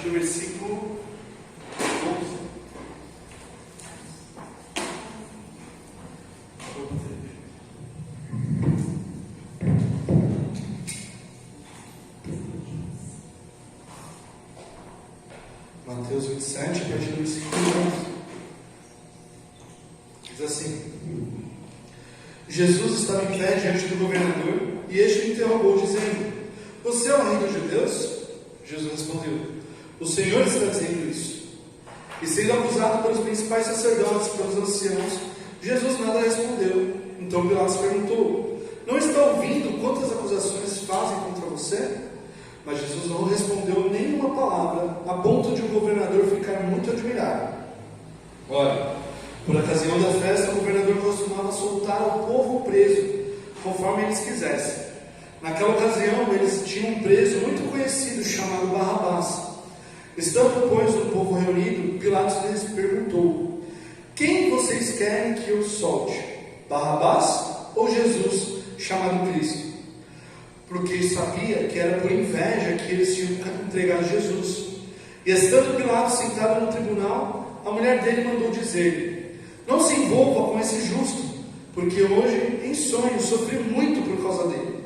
do versículo 11. Mateus 27, a partir do versículo 11. Diz assim: Jesus estava em pé diante do governador, e este o interrogou, dizendo: Você é o rei dos judeus? Jesus respondeu: O Senhor está dizendo isso. E sendo acusado pelos principais sacerdotes e pelos anciãos, Jesus nada respondeu. Então Pilatos perguntou: Não está ouvindo quantas acusações fazem contra você? Mas Jesus não respondeu nenhuma palavra, a ponto de o governador ficar muito admirado. Ora, por ocasião da festa, o governador costumava soltar o povo preso, conforme eles quisessem. Naquela ocasião, eles tinham um preso muito conhecido, chamado Barrabás. Estando, pois, o povo reunido, Pilatos lhes perguntou: Quem vocês querem que eu solte? Barrabás ou Jesus, chamado Cristo? Porque sabia que era por inveja que eles tinham entregado Jesus. E estando Pilatos sentado no tribunal, a mulher dele mandou dizer: Não se envolva com esse justo, porque hoje, em sonho, sofri muito por causa dele.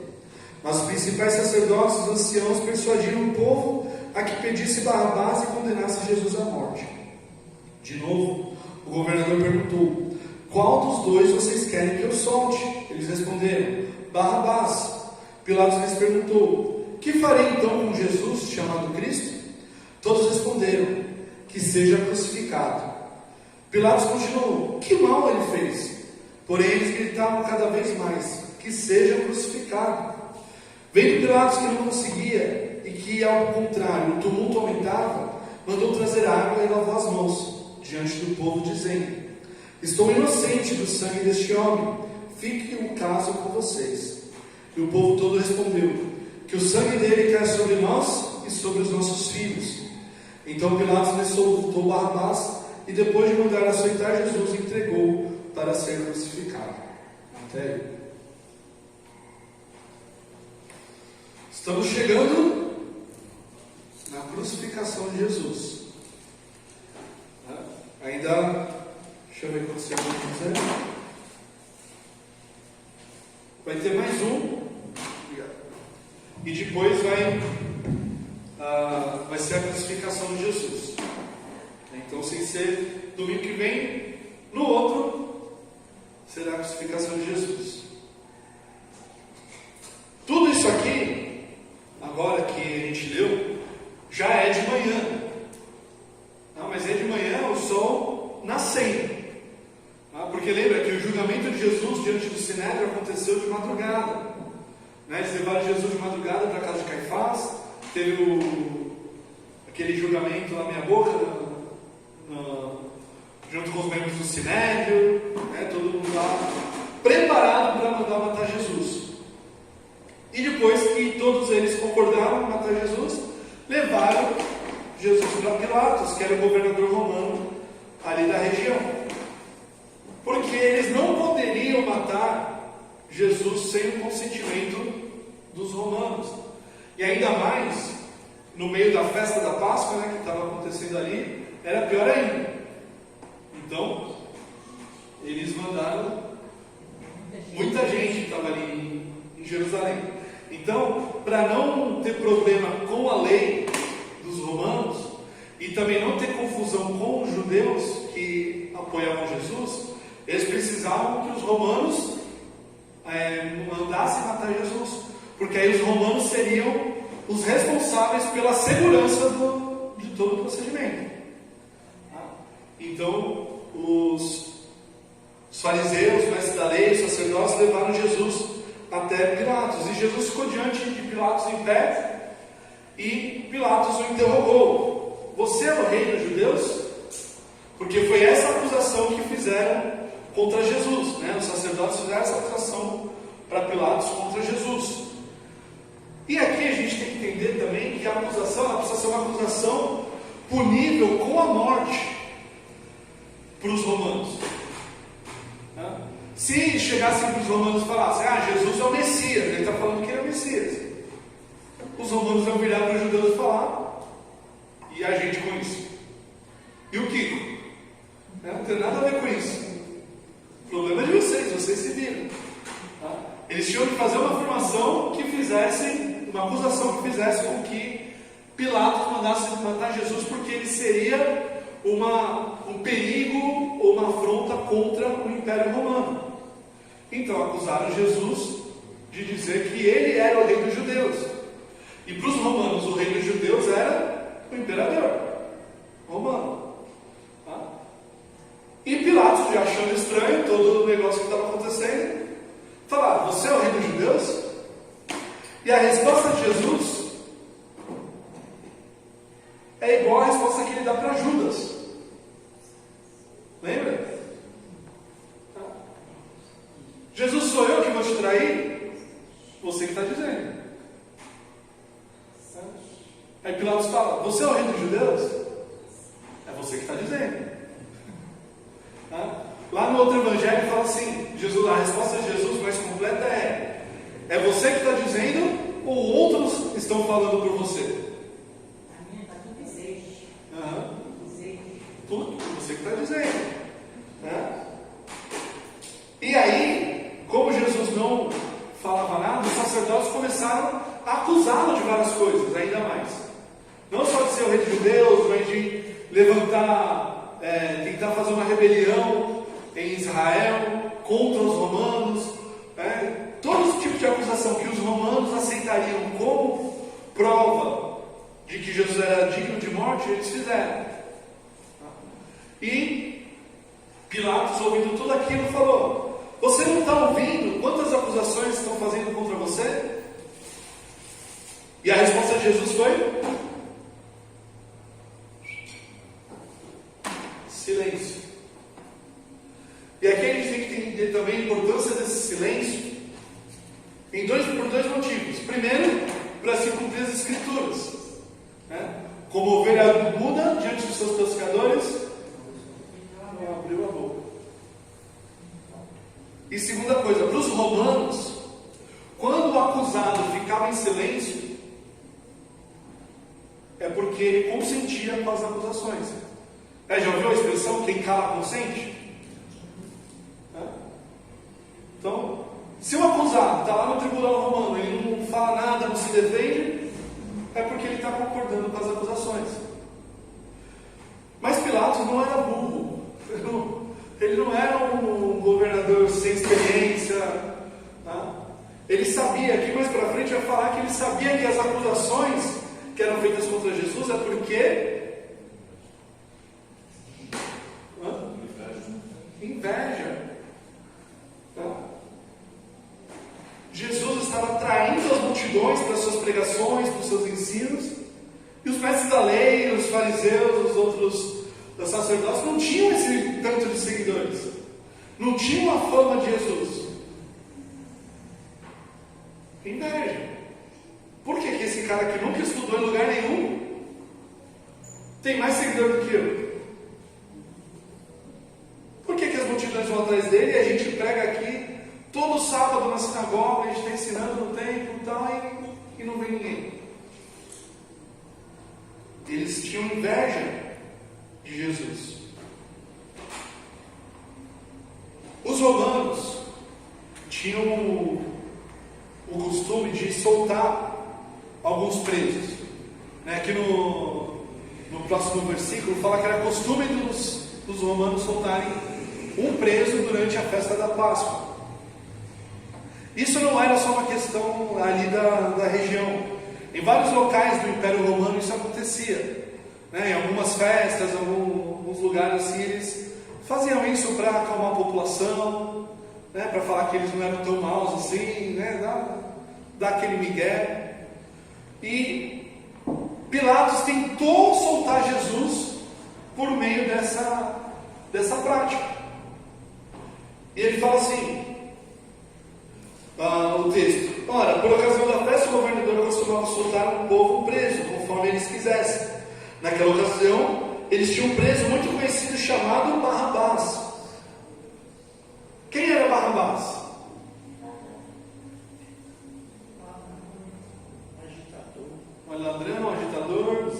Mas os principais sacerdotes e os anciãos persuadiram o povo a que pedisse Barrabás e condenasse Jesus à morte. De novo, o governador perguntou: Qual dos dois vocês querem que eu solte? Eles responderam: Barrabás. Pilatos lhes perguntou: Que farei então com Jesus, chamado Cristo? Todos responderam: Que seja crucificado. Pilatos continuou: Que mal ele fez? Porém eles gritavam cada vez mais: Que seja crucificado. Vendo Pilatos que não conseguia, e que ao contrário o tumulto aumentava, mandou trazer água e lavou as mãos diante do povo, dizendo: Estou inocente do sangue deste homem, fique o caso com vocês. E o povo todo respondeu: Que o sangue dele caia sobre nós e sobre os nossos filhos. Então Pilatos lhe soltou Barrabás, e depois de mandar açoitar Jesus, entregou para ser crucificado. Até aí. Estamos chegando na crucificação de Jesus. Ainda, deixa eu ver quantos segundos é. Vai ter mais um. E depois vai ser a crucificação de Jesus. Então, sem ser domingo que vem, no outro será a crucificação de Jesus. Tudo isso aqui, agora que a gente leu, já é de manhã. Não, mas é de manhã o sol nascendo. Porque lembra que o julgamento de Jesus diante do Sinédrio aconteceu de madrugada. Eles levaram Jesus de madrugada para a casa de Caifás. Teve aquele julgamento lá meia boca, junto com os membros do Sinédrio, todo mundo lá preparado para mandar matar Jesus. E depois que todos eles concordaram em matar Jesus, levaram Jesus para Pilatos, que era o governador romano ali da região. Porque eles não poderiam matar Jesus sem o consentimento dos romanos. E ainda mais, no meio da festa da Páscoa, que estava acontecendo ali, era pior ainda. Então, eles mandaram muita gente que estava ali em Jerusalém. Então, para não ter problema com a lei dos romanos, e também não ter confusão com os judeus que apoiavam Jesus, eles precisavam que os romanos mandassem matar Jesus, porque aí os romanos seriam os responsáveis pela segurança de todo o procedimento. Então, os fariseus, mestres da lei, os sacerdotes levaram Jesus até Pilatos, e Jesus ficou diante de Pilatos em pé, e Pilatos o interrogou: Você é o rei dos judeus? Porque foi essa acusação que fizeram contra Jesus, Os sacerdotes fizeram essa acusação para Pilatos contra Jesus. E aqui a gente tem que entender também que a acusação, ela precisa ser uma acusação punível com a morte para os romanos. Se chegassem para os romanos e falassem: Jesus é o Messias, ele está falando que ele é o Messias, os romanos iam virar para os judeus e falar, e a gente com isso. E o Kiko? Não tem nada a ver com isso. O problema é de vocês, vocês se viram. Tá? Eles tinham que fazer uma afirmação que fizesse, uma acusação que fizesse com que Pilatos mandasse matar Jesus, porque ele seria um perigo ou uma afronta contra o Império Romano. Então acusaram Jesus de dizer que ele era o rei dos judeus. E para os romanos o rei dos judeus era o imperador romano. Tá? E Pilatos, já achando estranho todo o negócio que estava acontecendo, falaram: você é o rei dos judeus? E a resposta de Jesus é igual à resposta que ele dá para Judas. Lembra? Jesus, sou eu que vou te trair? Você que está dizendo. Aí Pilatos fala: você é o rei dos judeus? É você que está dizendo. Lá no outro evangelho fala assim, Jesus, a resposta de Jesus mais completa é você que está dizendo ou outros estão falando por você? Tudo, você que está dizendo. E aí, como Jesus não falava nada, os sacerdotes começaram a acusá-lo de várias coisas, ainda mais. Não só de ser o rei dos judeus, mas de levantar, tentar fazer uma rebelião em Israel contra os romanos. Todo tipo de acusação que os romanos aceitariam como prova de que Jesus era digno de morte, eles fizeram. E Pilatos, ouvindo tudo aquilo, falou: você não está ouvindo quantas acusações estão fazendo contra você? E a resposta de Jesus foi: silêncio. E aqui a gente tem que entender também a importância desse silêncio por dois motivos. Primeiro, para se cumprir as escrituras, como ovelha muda diante dos seus pescadores, não abriu a boca. E segunda coisa, para os romanos, quando o acusado ficava em silêncio, é porque ele consentia com as acusações. Já ouviu a expressão quem cala consente? Então, se o acusado está lá no tribunal romano, ele não fala nada, não se defende, é porque ele está concordando com as acusações. Mas Pilatos não era burro. Ele não era um governador sem experiência. Ele sabia, aqui mais para frente vai falar que ele sabia que as acusações que eram feitas contra Jesus é porque inveja. Jesus estava traindo as multidões para suas pregações, para os seus ensinos, e os mestres da lei, os fariseus, os outros sacerdotes não tinham esse tanto de seguidores, não tinham a fama de Jesus. Inveja. Por que esse cara que nunca estudou em lugar nenhum tem mais seguidor do que eu? Por que as multidões vão atrás dele e a gente prega aqui todo sábado na sinagoga, a gente está ensinando no templo e tal, e não vem ninguém? Eles tinham inveja de Jesus. Os romanos tinham o costume de soltar alguns presos. Aqui no próximo versículo fala que era costume dos romanos soltarem um preso durante a festa da Páscoa. Isso não era só uma questão ali da região. Em vários locais do Império Romano isso acontecia. Em algumas festas, alguns lugares assim, eles faziam isso para acalmar a população, para falar que eles não eram tão maus assim, dar aquele migué. E Pilatos tentou soltar Jesus por meio dessa prática. E ele fala assim, no texto: ora, por ocasião da festa, o governador costumava soltar um povo preso, conforme eles quisessem. Naquela ocasião, eles tinham um preso muito conhecido chamado Barrabás. Quem era Barrabás? Um ladrão, um agitador,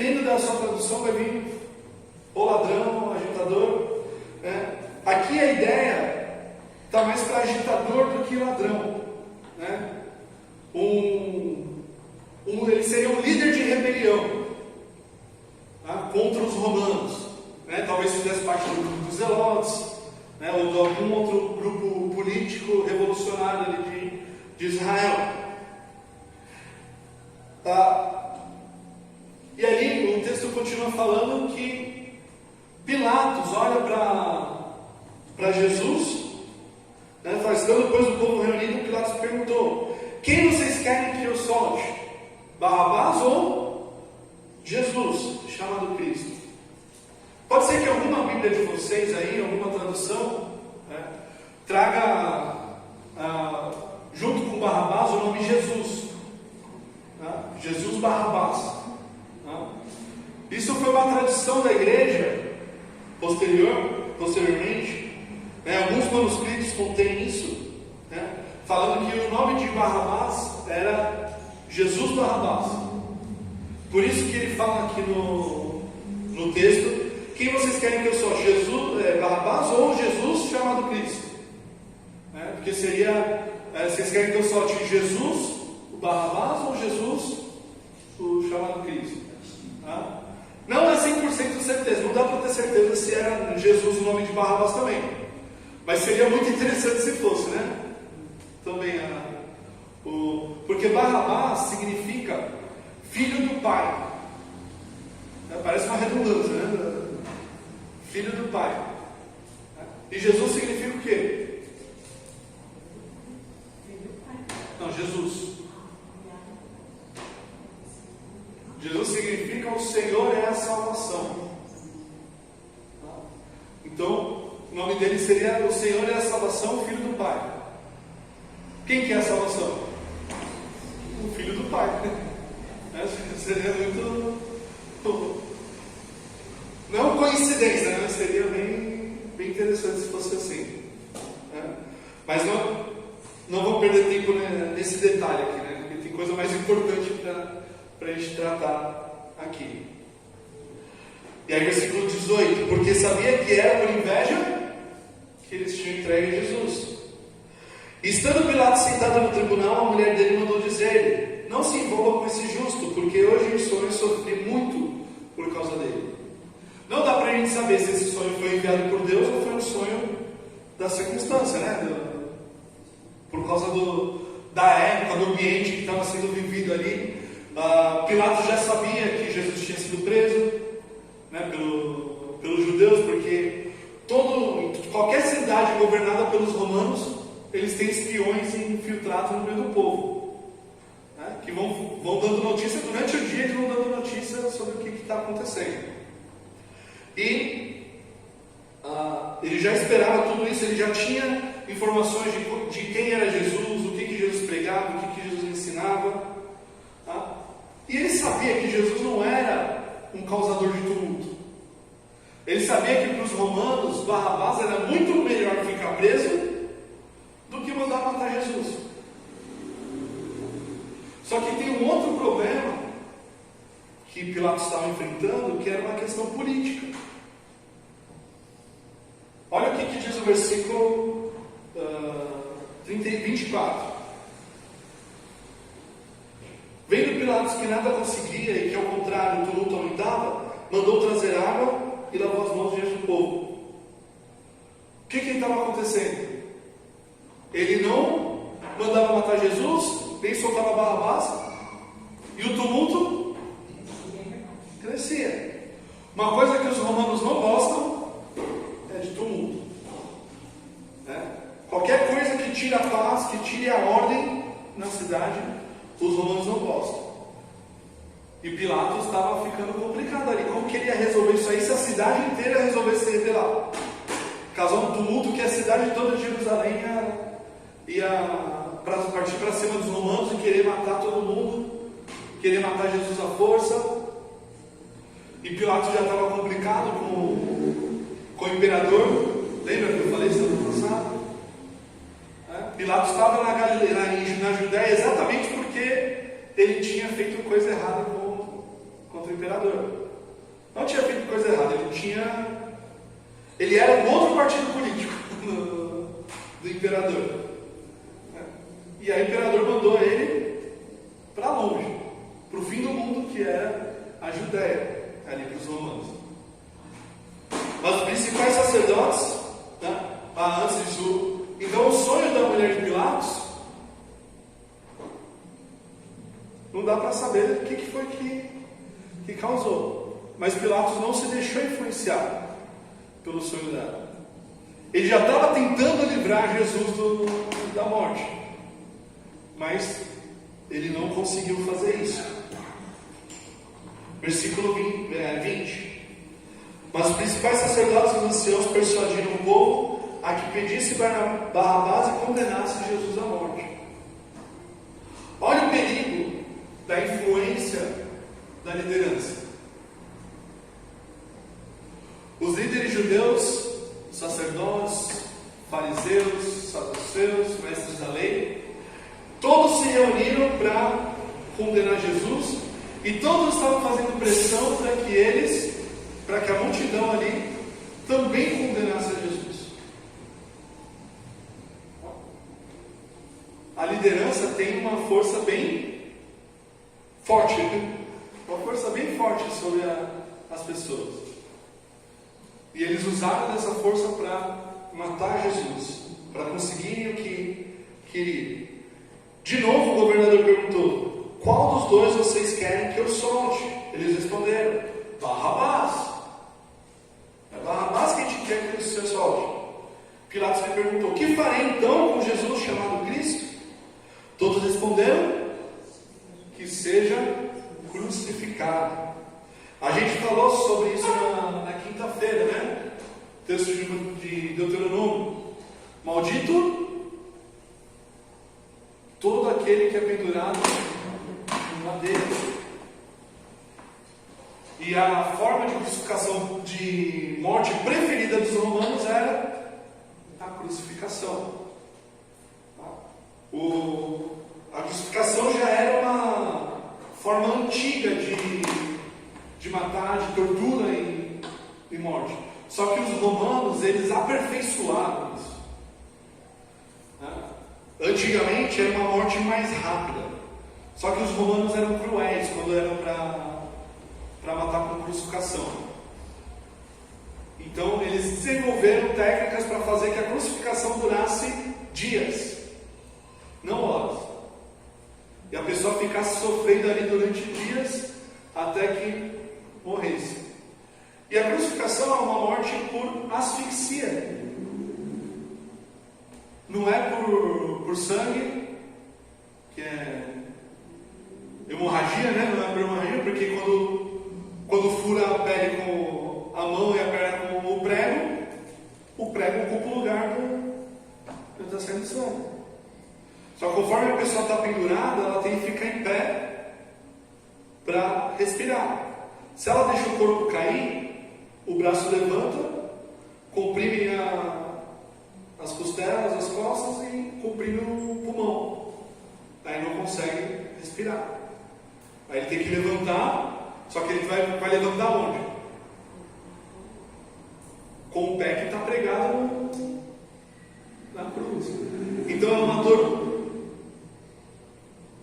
dependendo da sua tradução, vai vir o ladrão, o agitador. Né? Aqui a ideia está mais para agitador do que ladrão. Né? Ele seria um líder de rebelião, tá? Contra os romanos. Né? Talvez fizesse parte do grupo dos Zelotes, né? Ou de algum outro grupo político revolucionário ali de Israel. E ali o texto continua falando que Pilatos olha para Jesus, né? Estando depois do povo reunido, Pilatos perguntou: quem vocês querem que eu solte? Barrabás ou Jesus, chamado Cristo? Pode ser que alguma Bíblia de vocês aí, alguma tradução, né, traga junto com Barrabás o nome Jesus. Jesus Barrabás. Isso foi uma tradição da igreja posteriormente. Alguns manuscritos contêm isso, né, falando que o nome de Barrabás era Jesus Barrabás. Por isso que ele fala aqui no texto: quem vocês querem que eu sou? Jesus, Barrabás ou Jesus chamado Cristo? Porque seria, vocês querem que eu solte Jesus o Barrabás ou Jesus o chamado Cristo? Não é 100% de certeza, não dá para ter certeza se era Jesus o nome de Barrabás também, mas seria muito interessante se fosse, né? Também porque Barrabás significa filho do pai. Parece uma redundância, né? Filho do pai. E Jesus significa o quê? Não, Jesus. Jesus significa o Senhor é a salvação. Então, o nome dele seria o Senhor é a salvação, o Filho do Pai. Quem que é a salvação? O Filho do Pai. Seria muito... Não coincidência, né? Seria bem interessante se fosse assim. Mas não vou perder tempo nesse detalhe aqui, né? Porque tem coisa mais importante para a gente tratar aqui. E aí versículo 18: porque sabia que era por inveja que eles tinham entregue a Jesus. E estando Pilatos sentado no tribunal, a mulher dele mandou dizer-lhe: não se envolva com esse justo, porque hoje em sonho sofri muito por causa dele. Não dá para a gente saber se esse sonho foi enviado por Deus ou foi um sonho da circunstância, né? Por causa da época, do ambiente que estava sendo vivido ali. Pilatos já sabia que Jesus tinha sido preso, né, pelos judeus, porque qualquer cidade governada pelos romanos, eles têm espiões infiltrados no meio do povo, né, que vão dando notícia durante o dia, eles vão dando notícia sobre o que está acontecendo. E ele já esperava tudo isso, ele já tinha informações de quem era Jesus, o que Jesus pregava, o que Jesus ensinava. E ele sabia que Jesus não era um causador de tumulto. Ele sabia que para os romanos, Barrabás era muito melhor ficar preso do que mandar matar Jesus. Só que tem um outro problema que Pilatos estava enfrentando, que era uma questão política. Olha o que diz o versículo 24. Vendo Pilatos que nada conseguia e que ao contrário o tumulto aumentava, mandou trazer água e lavou as mãos diante do povo. O que estava acontecendo? Ele não mandava matar Jesus, nem soltava Barrabás, e o tumulto crescia. Uma coisa que os romanos não gostam é de tumulto. Qualquer coisa que tire a paz, que tire a ordem na cidade, os romanos não gostam. E Pilatos estava ficando complicado ali. Como que ele ia resolver isso aí se a cidade inteira resolvesse se rebelar? Causar um tumulto que a cidade toda de Jerusalém ia partir para cima dos romanos e querer matar todo mundo, querer matar Jesus à força. E Pilatos já estava complicado com o imperador. Lembra que eu falei semana passada? Pilatos estava na Judéia exatamente porque ele tinha feito coisa errada com contra o imperador. Não tinha feito coisa errada, ele era um outro partido político do imperador. E aí o imperador mandou ele para longe, para o fim do mundo, que era a Judéia, ali para os romanos. Mas os principais sacerdotes, né, antes disso, então o sonho da mulher de Pilatos, não dá para saber o que foi que causou. Mas Pilatos não se deixou influenciar pelo sonho dela. Ele já estava tentando livrar Jesus da morte, mas ele não conseguiu fazer isso. Versículo 20. Mas os principais sacerdotes e os anciãos persuadiram o povo a que pedisse Barrabás e condenasse Jesus à morte. Olha o perigo da influência da liderança. Os líderes judeus, sacerdotes, fariseus, saduceus, mestres da lei, todos se reuniram para condenar Jesus, e todos estavam fazendo pressão para que a multidão ali também condenasse a Jesus. A liderança tem uma força bem forte, sobre as pessoas. E eles usaram dessa força para matar Jesus, para conseguirem o que queriam. De novo o governador perguntou: qual dos dois vocês querem que eu solte? Eles responderam: Barrabás. É Barrabás que a gente quer que você solte. Pilatos lhe perguntou: que farei então com Jesus chamado Cristo? Todos responderam: que seja crucificado. A gente falou sobre isso na quinta-feira, né? Texto de Deuteronômio. Maldito todo aquele que é pendurado em madeira. E a forma de crucificação, de morte preferida dos romanos era a crucificação. A crucificação já era uma forma antiga de matar, de tortura e morte. Só que os romanos, eles aperfeiçoaram isso. Antigamente era uma morte mais rápida. Só que os romanos eram cruéis quando eram para matar com crucificação. Então eles desenvolveram técnicas para fazer que a crucificação durasse dias, não horas. E a pessoa ficasse sofrendo ali durante dias até que morresse. E a crucificação é uma morte por asfixia. Não é por sangue, que é hemorragia, né? Não é por hemorragia, porque quando fura a pele com a mão e a perna com o prego ocupa o lugar do está saindo sangue. Só que conforme a pessoa está pendurada, ela tem que ficar em pé para respirar. Se ela deixa o corpo cair, o braço levanta, comprime as costelas, as costas e comprime o pulmão. Aí não consegue respirar. Aí ele tem que levantar, só que ele vai levantar onde? Com o pé que está pregado na cruz. Então é uma dor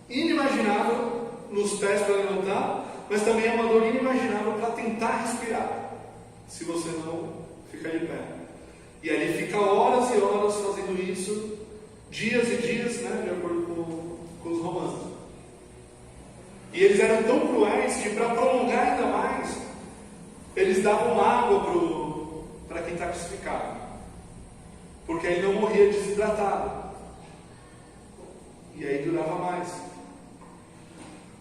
inimaginável nos pés para levantar, mas também é uma dor inimaginável para tentar respirar, se você não ficar de pé. E aí ele fica horas e horas fazendo isso, dias e dias, né, de acordo com os romanos. E eles eram tão cruéis que, para prolongar ainda mais, eles davam água para quem está crucificado, porque aí não morria desidratado, e aí durava mais.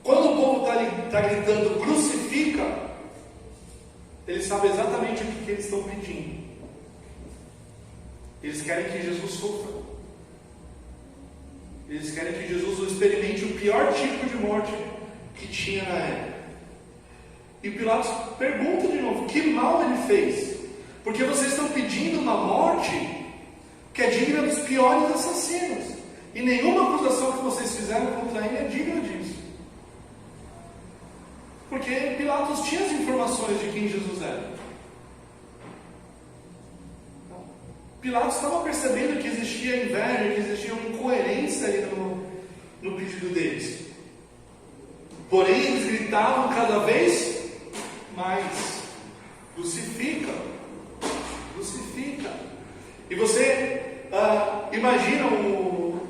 Quando o povo está gritando crucifica, eles sabem exatamente o que eles estão pedindo. Eles querem que Jesus sofra. Eles querem que Jesus experimente o pior tipo de morte que tinha na época. E Pilatos pergunta de novo: que mal ele fez? Porque vocês estão pedindo uma morte que é digna dos piores assassinos. E nenhuma acusação que vocês fizeram contra ele é digna disso. Porque Pilatos tinha as informações de quem Jesus era. Pilatos estava percebendo que existia inveja, que existia uma incoerência ali no pedido deles. Porém, eles gritavam cada vez mais: crucifica, crucifica. E você imagina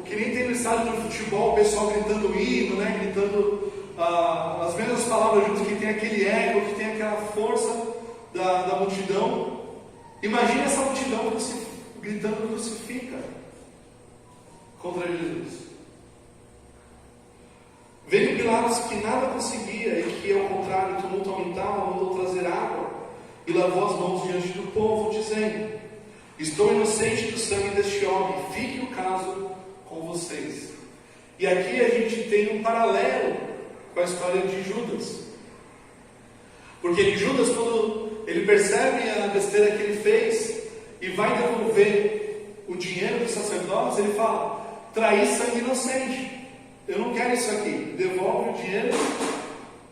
que nem tem no estádio de futebol o pessoal gritando hino, né? Gritando as mesmas palavras juntos, que tem aquele eco, que tem aquela força da multidão. Imagina essa multidão gritando crucifica contra Jesus. Vendo Pilatos que nada conseguia e que ao contrário o tumulto aumentava, mandou trazer água e lavou as mãos diante do povo, dizendo: estou inocente do sangue deste homem, fique o caso com vocês. E aqui a gente tem um paralelo com a história de Judas. Porque Judas, quando ele percebe a besteira que ele fez e vai devolver o dinheiro dos sacerdotes, ele fala: traí sangue inocente, eu não quero isso aqui, devolve o dinheiro.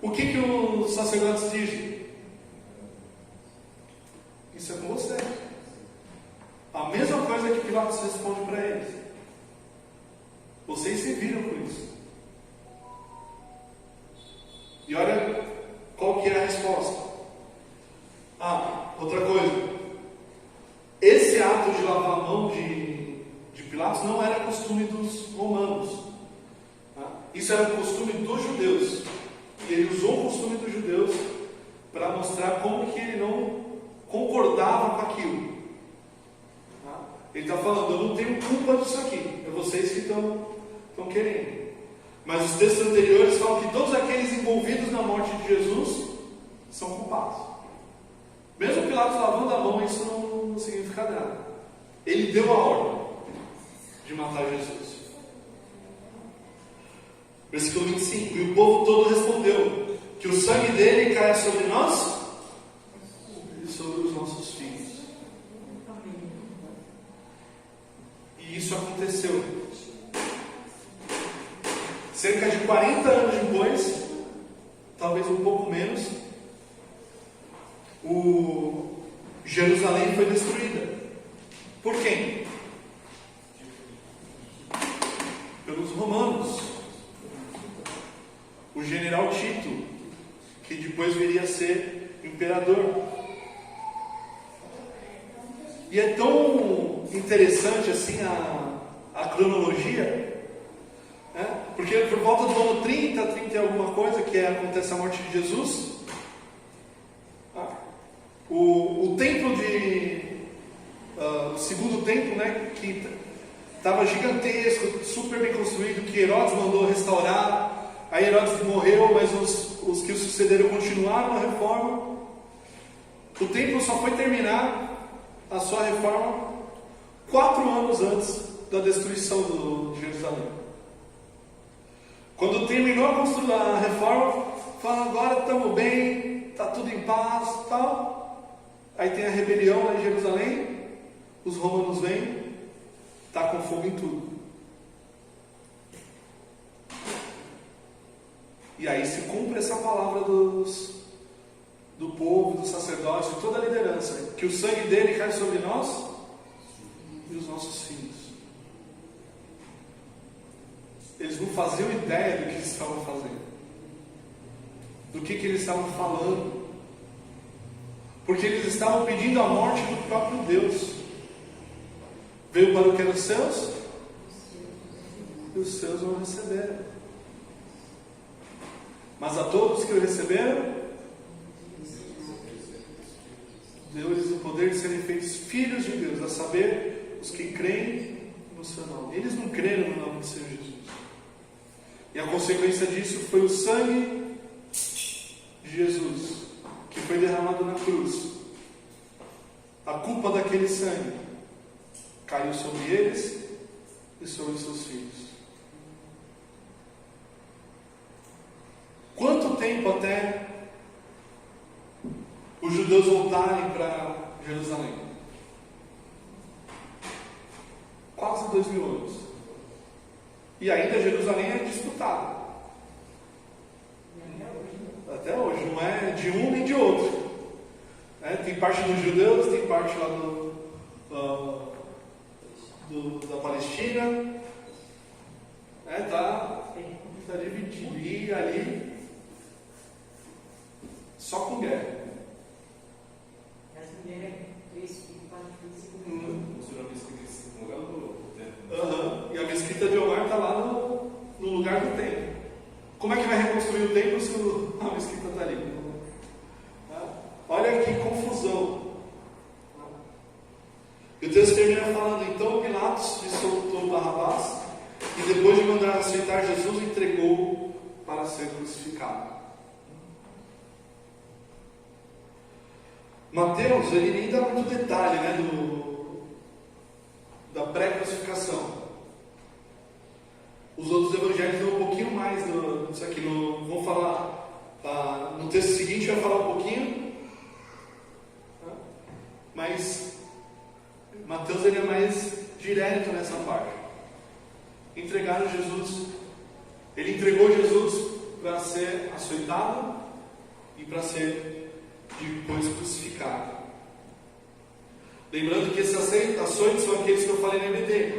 O que os sacerdotes dizem? Isso é com você. A mesma coisa que Pilatos responde para eles: vocês se viram com isso. E olha qual que é a resposta. Outra coisa, esse ato de lavar a mão de Pilatos não era costume dos romanos. Isso era o costume dos judeus. E ele usou o costume dos judeus para mostrar como que ele não concordava com aquilo. Ele está falando: eu não tenho culpa disso aqui, é vocês que estão querendo. Mas os textos anteriores falam que todos aqueles envolvidos na morte de Jesus são culpados. Mesmo Pilatos lavando a mão, isso não significa nada. Ele deu a ordem de matar Jesus. Versículo 25: e o povo todo respondeu: que o sangue dele caia sobre nós e sobre os nossos filhos. E isso aconteceu. Cerca de 40 anos depois, talvez um pouco menos, Jerusalém foi destruída. Por quem? Pelos romanos. O general Tito, que depois viria a ser imperador. E é tão interessante assim a cronologia, né? Porque por volta do ano 30 e alguma coisa, que acontece a morte de Jesus, o templo o segundo templo, né, que estava gigantesco, super bem construído, que Herodes mandou restaurar. Aí Herodes morreu, mas os que o sucederam continuaram a reforma. O templo só foi terminar a sua reforma 4 anos antes da destruição de Jerusalém. Quando terminou a reforma, fala: agora estamos bem, está tudo em paz, tal. Aí tem a rebelião lá em Jerusalém, os romanos vêm, está com fogo em tudo. E aí se cumpre essa palavra do povo, dos sacerdotes, de toda a liderança: que o sangue dele cai sobre nós e os nossos filhos. Eles não faziam ideia do que eles estavam fazendo, do que eles estavam falando, porque eles estavam pedindo a morte do próprio Deus. Veio para o que era os seus, e os seus não receberam. Mas a todos que o receberam, deu-lhes o poder de serem feitos filhos de Deus, a saber, os que creem no seu nome. Eles não creram no nome do Senhor Jesus. E a consequência disso foi o sangue de Jesus, que foi derramado na cruz. A culpa daquele sangue caiu sobre eles e sobre seus filhos. Quanto tempo até os judeus voltarem para Jerusalém? Quase 2000 anos. E ainda Jerusalém é disputada. até hoje, não é de um nem de outro. Tem parte dos judeus, tem parte lá da Palestina. Está dividido. E ali, só com guerra. As mulheres E a mesquita de Omar está lá no lugar do templo. Como é que vai reconstruir o templo se a mesquita está ali? Olha que confusão. E o texto termina falando: então Pilatos lhe soltou Barrabás, e depois de mandar aceitar Jesus, entregou para ser crucificado. Mateus, ele nem dá muito detalhe, da pré-crucificação. Os outros evangelhos dão um pouquinho mais disso aqui. Vão falar, no texto seguinte vai falar um pouquinho, mas Mateus ele é mais direto nessa parte. Entregaram Jesus, ele entregou Jesus para ser açoitado e para ser depois crucificado. Lembrando que esses açoites são aqueles que eu falei na MD,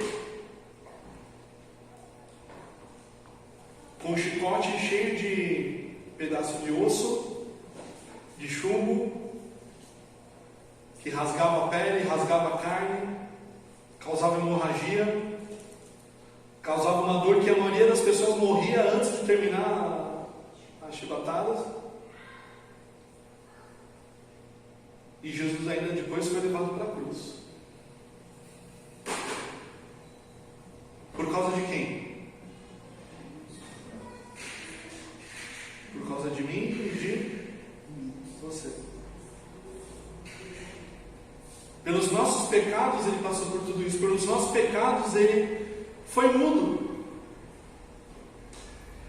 com um chicote cheio de pedaço de osso, de chumbo, que rasgava a pele, rasgava a carne, causava hemorragia, causava uma dor que a maioria das pessoas morria antes de terminar as chibatadas. E Jesus ainda depois foi levado para a cruz. Por causa de quem? Por causa de mim e de você. Pelos nossos pecados ele passou por tudo isso. Pelos nossos pecados ele foi mudo.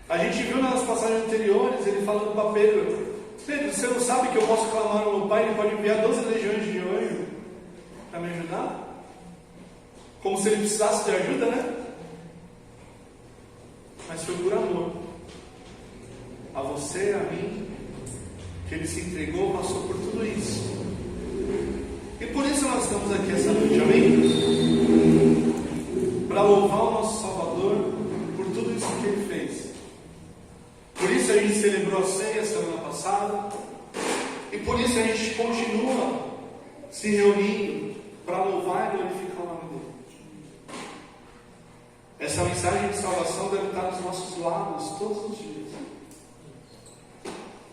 A gente viu nas passagens anteriores ele falando para Pedro: Pedro, você não sabe que eu posso clamar ao meu Pai, ele pode enviar 12 legiões de anjos para me ajudar? Como se ele precisasse de ajuda, Mas foi por amor a você e a mim que ele se entregou, passou por tudo isso. E por isso nós estamos aqui essa noite, amém? Para louvar o nosso Salvador por tudo isso que ele fez. Por isso a gente celebrou a ceia semana passada, e por isso a gente continua se reunindo para louvar e glorificar o nome dele. Essa mensagem de salvação deve estar nos nossos lábios todos os dias,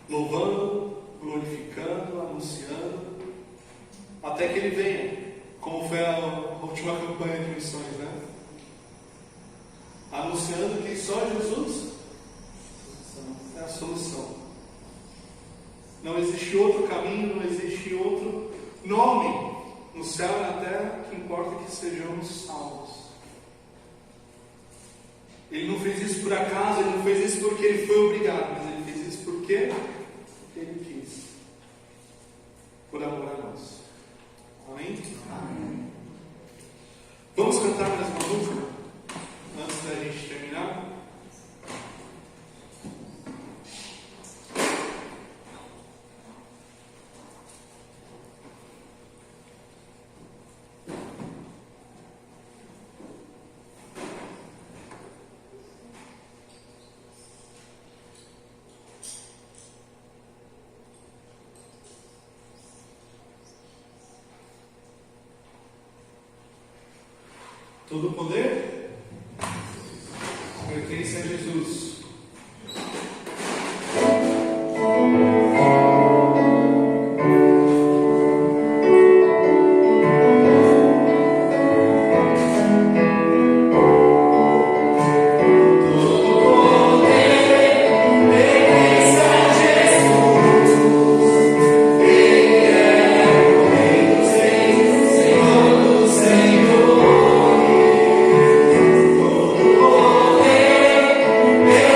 louvando, glorificando, anunciando, até que ele venha, como foi a última campanha de missões, anunciando que só Jesus é a solução. Não existe outro caminho, não existe outro nome no céu e na terra que importa que sejamos salvos. Ele não fez isso por acaso, ele não fez isso porque ele foi obrigado, mas ele fez isso porque ele quis, por amor a nós. Amém? Amém. Vamos cantar mais uma música antes da gente terminar? Todo o poder pertence a Jesus. Senhor.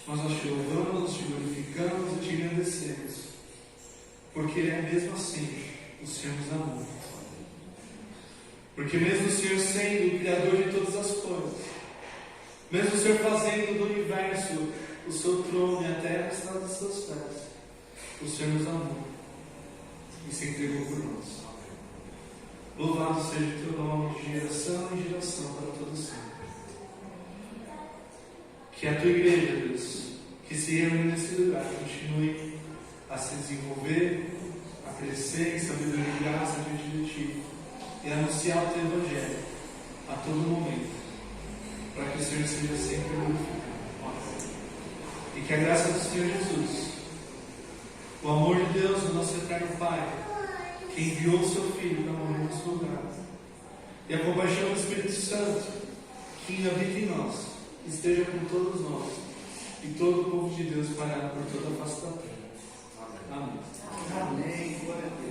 Mas nós te louvamos, te glorificamos e te agradecemos, porque é mesmo assim o Senhor nos amou. Porque mesmo o Senhor sendo o Criador de todas as coisas, mesmo o Senhor fazendo do universo o seu trono e a terra está dos seus pés, o Senhor nos amou e se entregou por nós. Louvado seja o teu nome de geração em geração para todo sempre. Que a tua igreja, Deus, que se reúne nesse lugar, continue a se desenvolver, a crescer em sabedoria e graça diante de ti e anunciar o teu evangelho a todo momento, para que o Senhor seja sempre glorificado. E que a graça do Senhor Jesus, o amor de Deus, o nosso eterno Pai, que enviou o seu Filho para morrer no nosso lugar, e a compaixão do Espírito Santo, que habita em nós, esteja com todos nós e todo o povo de Deus espalhado por toda a face da terra. Amém. Amém. Glória a Deus.